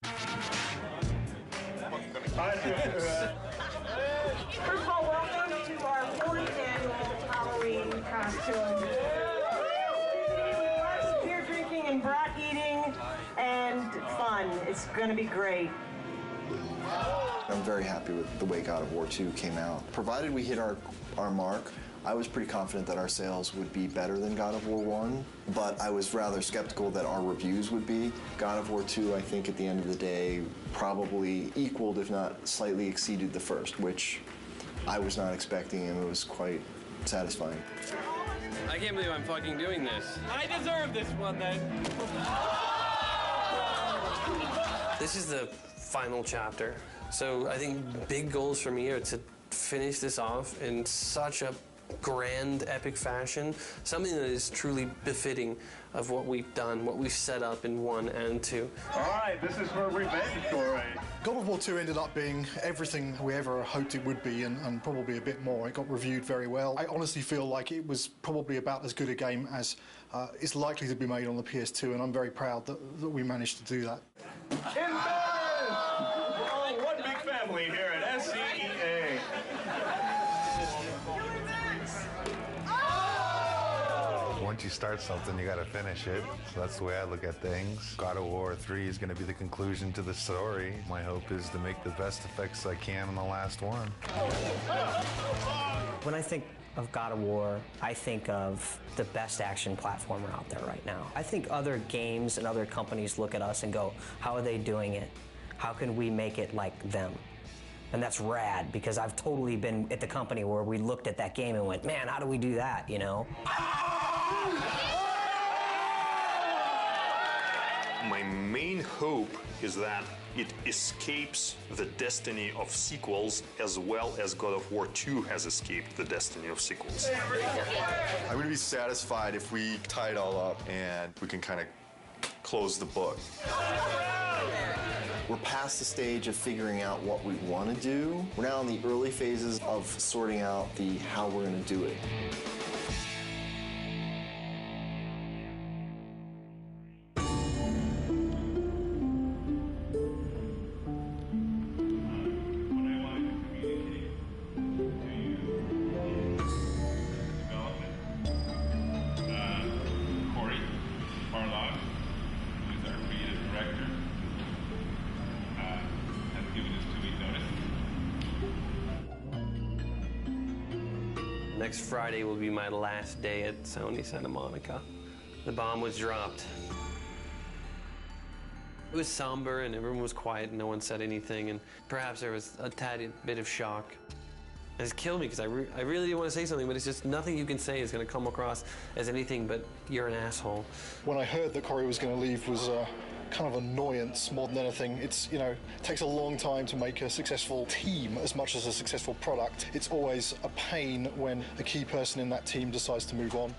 First of all, welcome to our 4th annual Halloween costume. Lots of beer drinking and brat eating and fun. It's going to be great. I'm very happy with the way God of War 2 came out. Provided we hit our mark, I was pretty confident that our sales would be better than God of War 1, but I was rather skeptical that our reviews would be. God of War 2, I think at the end of the day, probably equaled, if not slightly exceeded the first, which I was not expecting, and it was quite satisfying. I can't believe I'm fucking doing this. I deserve this one, then. This is the final chapter. So I think big goals for me are to finish this off in such a grand, epic fashion, something that is truly befitting of what we've done, what we've set up in 1 and 2. All right, this is for revenge story. God of War 2 ended up being everything we ever hoped it would be, and probably a bit more. It got reviewed very well. I honestly feel like it was probably about as good a game as is likely to be made on the PS2, and I'm very proud that we managed to do that. Oh, one big family here at SCEA. Once you start something, you gotta finish it. So that's the way I look at things. God of War 3 is gonna be the conclusion to the story. My hope is to make the best effects I can on the last one. When I think of God of War, I think of the best action platformer out there right now. I think other games and other companies look at us and go, how are they doing it? How can we make it like them? And that's rad, because I've totally been at the company where we looked at that game and went, man, how do we do that, you know? My main hope is that it escapes the destiny of sequels as well as God of War 2 has escaped the destiny of sequels. I'm going to be satisfied if we tie it all up and we can kind of close the book. We're past the stage of figuring out what we want to do. We're now in the early phases of sorting out the how we're going to do it. Next Friday will be my last day at Sony Santa Monica. The bomb was dropped. It was somber and everyone was quiet and no one said anything, and perhaps there was a tad bit of shock. It's killed me because I really want to say something, but it's just nothing you can say is going to come across as anything but you're an asshole. When I heard that Corey was going to leave was kind of annoyance more than anything. It's, you know, it takes a long time to make a successful team as much as a successful product. It's always a pain when a key person in that team decides to move on.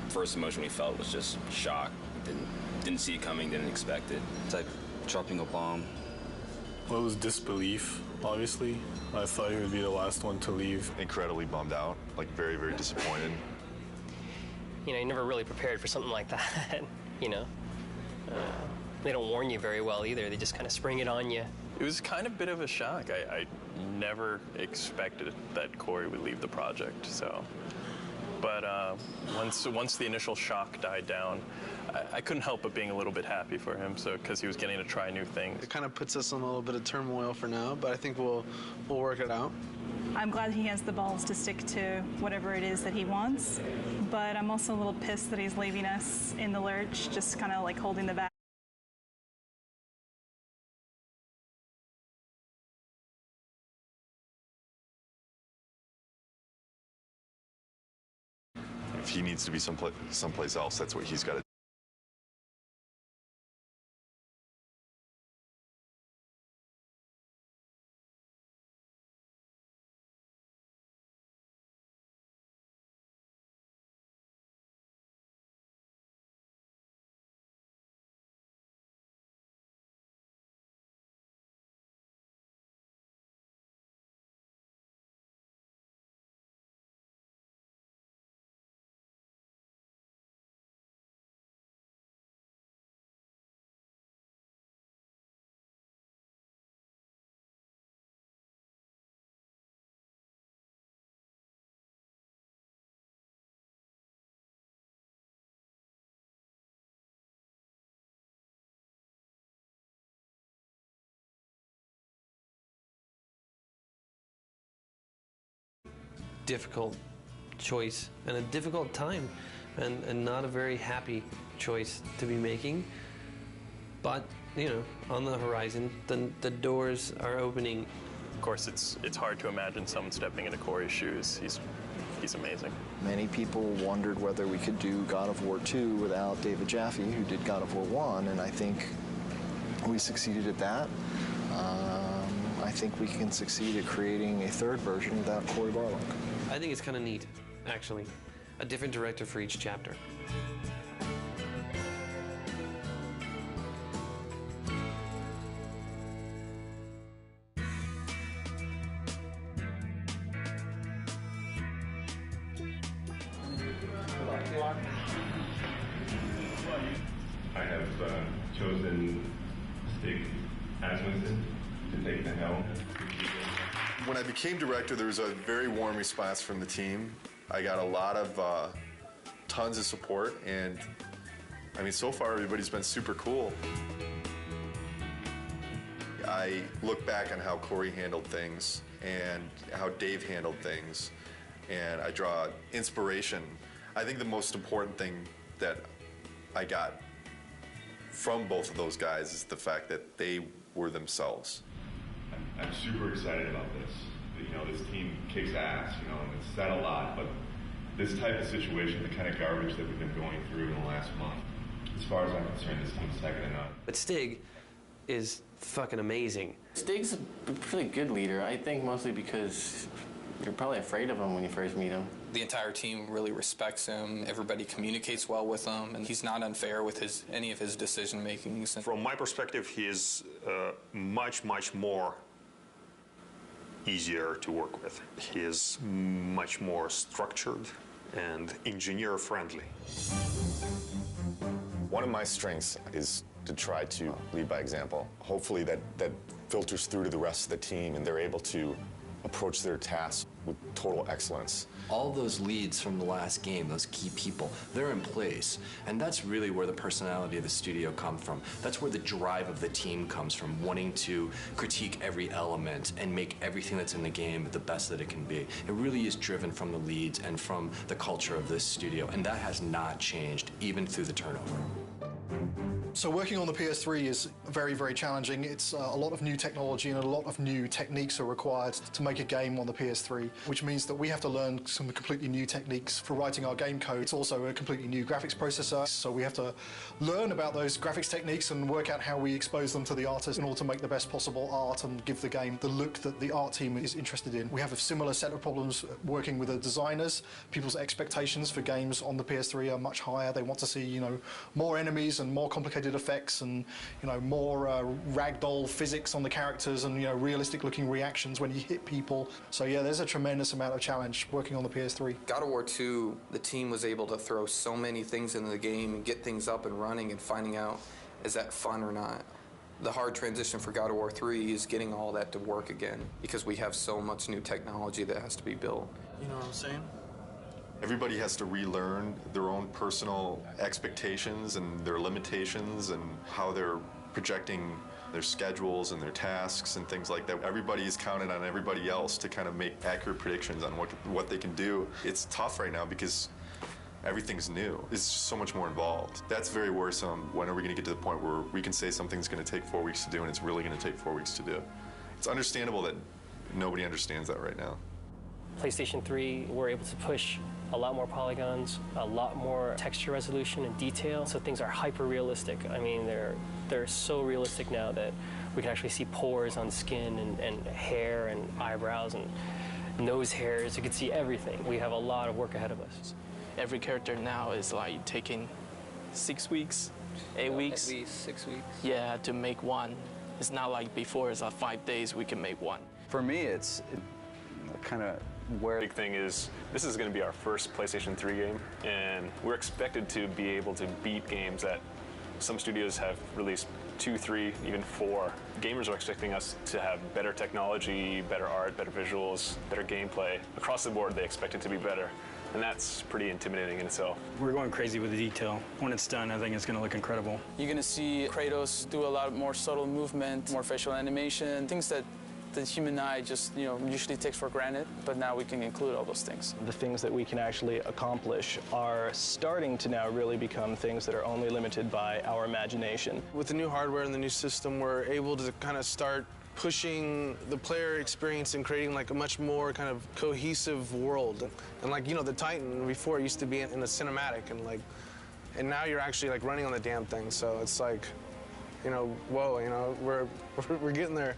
First emotion we felt was just shock. Didn't see it coming, didn't expect it. It's like dropping a bomb. Well, it was disbelief, obviously. I thought he would be the last one to leave. Incredibly bummed out, like very, very disappointed. You know, you never really prepared for something like that, you know. They don't warn you very well either. They just kind of spring it on you. It was kind of a bit of a shock. I never expected that Corey would leave the project, so. But once the initial shock died down, I couldn't help but being a little bit happy for him, so because he was getting to try new things. It kind of puts us in a little bit of turmoil for now, but I think we'll work it out. I'm glad he has the balls to stick to whatever it is that he wants, but I'm also a little pissed that he's leaving us in the lurch, just kind of like holding the bag. If he needs to be someplace else, that's what he's got to do. difficult choice and a difficult time, and not a very happy choice to be making. But, you know, on the horizon, the doors are opening. Of course, it's hard to imagine someone stepping into Corey's shoes. He's amazing. Many people wondered whether we could do God of War 2 without David Jaffe, who did God of War 1, and I think we succeeded at that. I think we can succeed at creating a third version without Corey Barlog. I think it's kind of neat, actually. A different director for each chapter. I have chosen Stig Asmussen to take the helm. When I became director, there was a very warm response from the team. I got a lot of tons of support, and I mean, so far everybody's been super cool. I look back on how Corey handled things and how Dave handled things, and I draw inspiration. I think the most important thing that I got from both of those guys is the fact that they were themselves. I'm super excited about this. You know, this team kicks ass, you know, and it's said a lot, but this type of situation, the kind of garbage that we've been going through in the last month, as far as I'm concerned, this team's second to none. But Stig is fucking amazing. Stig's a pretty good leader, I think mostly because you're probably afraid of him when you first meet him. The entire team really respects him. Everybody communicates well with him, and he's not unfair with any of his decision makings. From my perspective, he is much more easier to work with. He is much more structured and engineer friendly. One of my strengths is to try to lead by example. Hopefully that filters through to the rest of the team and they're able to approach their tasks with total excellence. All those leads from the last game, those key people, they're in place. And that's really where the personality of the studio comes from. That's where the drive of the team comes from, wanting to critique every element and make everything that's in the game the best that it can be. It really is driven from the leads and from the culture of this studio, and that has not changed, even through the turnover. So working on the PS3 is very, very challenging. It's a lot of new technology and a lot of new techniques are required to make a game on the PS3, which means that we have to learn some completely new techniques for writing our game code. It's also a completely new graphics processor, so we have to learn about those graphics techniques and work out how we expose them to the artist in order to make the best possible art and give the game the look that the art team is interested in. We have a similar set of problems working with the designers. People's expectations for games on the PS3 are much higher. They want to see, you know, more enemies and more complicated effects and, you know, more ragdoll physics on the characters and, you know, realistic looking reactions when you hit people. So yeah, there's a tremendous amount of challenge working on the PS3. God of War 2, the team was able to throw so many things into the game and get things up and running and finding out, is that fun or not? The hard transition for God of War 3 is getting all that to work again because we have so much new technology that has to be built. You know what I'm saying? Everybody has to relearn their own personal expectations and their limitations and how they're projecting their schedules and their tasks and things like that. Everybody is counted on everybody else to kind of make accurate predictions on what they can do. It's tough right now because everything's new. It's just so much more involved. That's very worrisome. When are we going to get to the point where we can say something's going to take 4 weeks to do and it's really going to take 4 weeks to do? It's understandable that nobody understands that right now. PlayStation 3, we're able to push a lot more polygons, a lot more texture resolution and detail, so things are hyper realistic. I mean, they're so realistic now that we can actually see pores on skin and hair and eyebrows and nose hairs. You can see everything. We have a lot of work ahead of us. Every character now is like taking 6 weeks, 8 weeks. At least 6 weeks. Yeah, to make one. It's not like before, it's like 5 days we can make one. For me, it's kind of where... The big thing is, this is going to be our first PlayStation 3 game, and we're expected to be able to beat games that some studios have released 2, 3, even 4. Gamers are expecting us to have better technology, better art, better visuals, better gameplay. Across the board, they expect it to be better, and that's pretty intimidating in itself. We're going crazy with the detail. When it's done, I think it's going to look incredible. You're going to see Kratos do a lot more subtle movement, more facial animation, things that the human eye just, usually takes for granted, but now we can include all those things. The things that we can actually accomplish are starting to now really become things that are only limited by our imagination. With the new hardware and the new system, we're able to kind of start pushing the player experience and creating like a much more kind of cohesive world. And like, the Titan before used to be in a cinematic, and now you're actually like running on the damn thing. So it's like, whoa, we're getting there.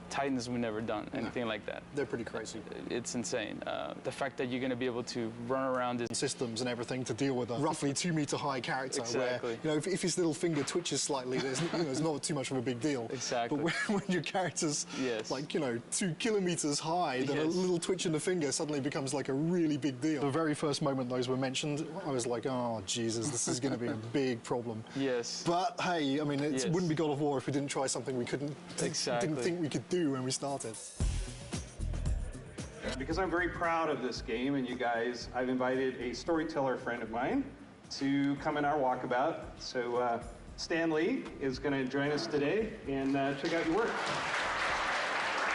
Titans, we've never done anything like that. They're pretty crazy. It's insane. The fact that you're going to be able to run around this systems and everything to deal with a roughly 2 meter high character. Exactly. Where, if his little finger twitches slightly, there's not too much of a big deal. Exactly. But when your character's like 2 kilometers high, then a little twitch in the finger suddenly becomes like a really big deal. The very first moment those were mentioned, I was like, oh Jesus, this is going to be a big problem. Yes. But hey, I mean, it wouldn't be God of War if we didn't try something we didn't think we could do when we started. Because I'm very proud of this game and you guys, I've invited a storyteller friend of mine to come in our walkabout. So Stan Lee is going to join us today and check out your work.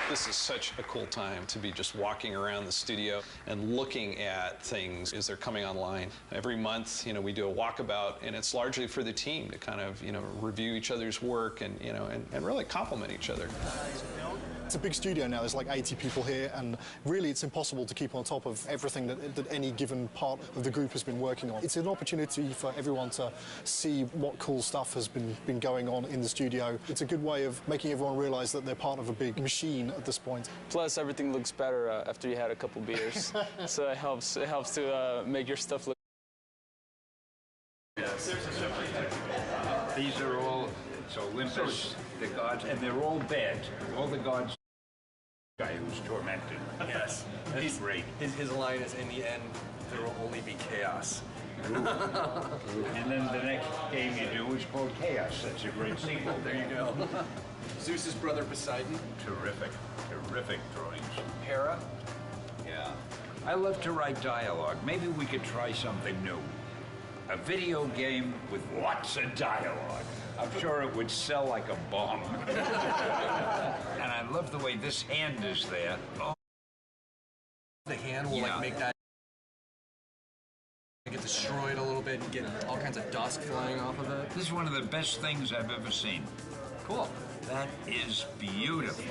This is such a cool time to be just walking around the studio and looking at things as they're coming online. Every month, we do a walkabout, and it's largely for the team to kind of, review each other's work and, and really compliment each other. It's a big studio now, there's like 80 people here, and really it's impossible to keep on top of everything that any given part of the group has been working on. It's an opportunity for everyone to see what cool stuff has been going on in the studio. It's a good way of making everyone realize that they're part of a big machine at this point. Plus, everything looks better after you had a couple beers, so it helps to make your stuff look. These are all, it's Olympus, the gods, and they're all bad. All the gods. Guy who's tormented. Yes. That's great. His line is, in the end, there will only be chaos. And then the next game you do is called Chaos. That's a great sequel. There you go. Zeus's brother Poseidon. Terrific. Terrific drawings. Hera. Yeah. I love to write dialogue. Maybe we could try something new. A video game with lots of dialogue. I'm sure it would sell like a bomb. And I love the way this hand is there. Oh. The hand will like make that get destroyed a little bit and get all kinds of dust flying off of it. This is one of the best things I've ever seen. Cool. That is beautiful.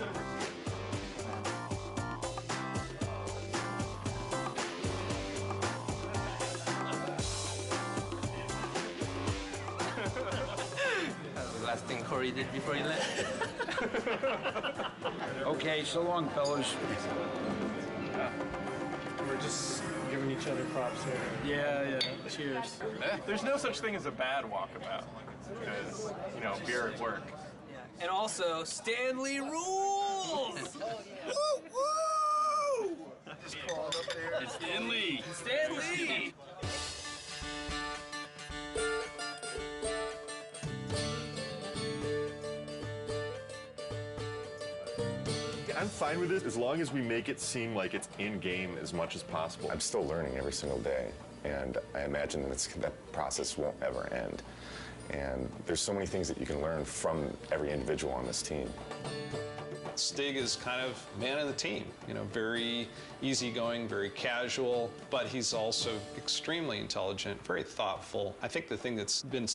Last thing Corey did before he left. Okay, so long, fellas. We're just giving each other props here. Yeah. Cheers. There's no such thing as a bad walkabout because, beer at work. And also, Stanley rules! Woo, woo! Just crawled up there. It's Stanley! Stanley! I'm fine with it as long as we make it seem like it's in-game as much as possible. I'm still learning every single day, and I imagine that process won't ever end. And there's so many things that you can learn from every individual on this team. Stig is kind of man of the team, very easygoing, very casual, but he's also extremely intelligent, very thoughtful. I think the thing that's been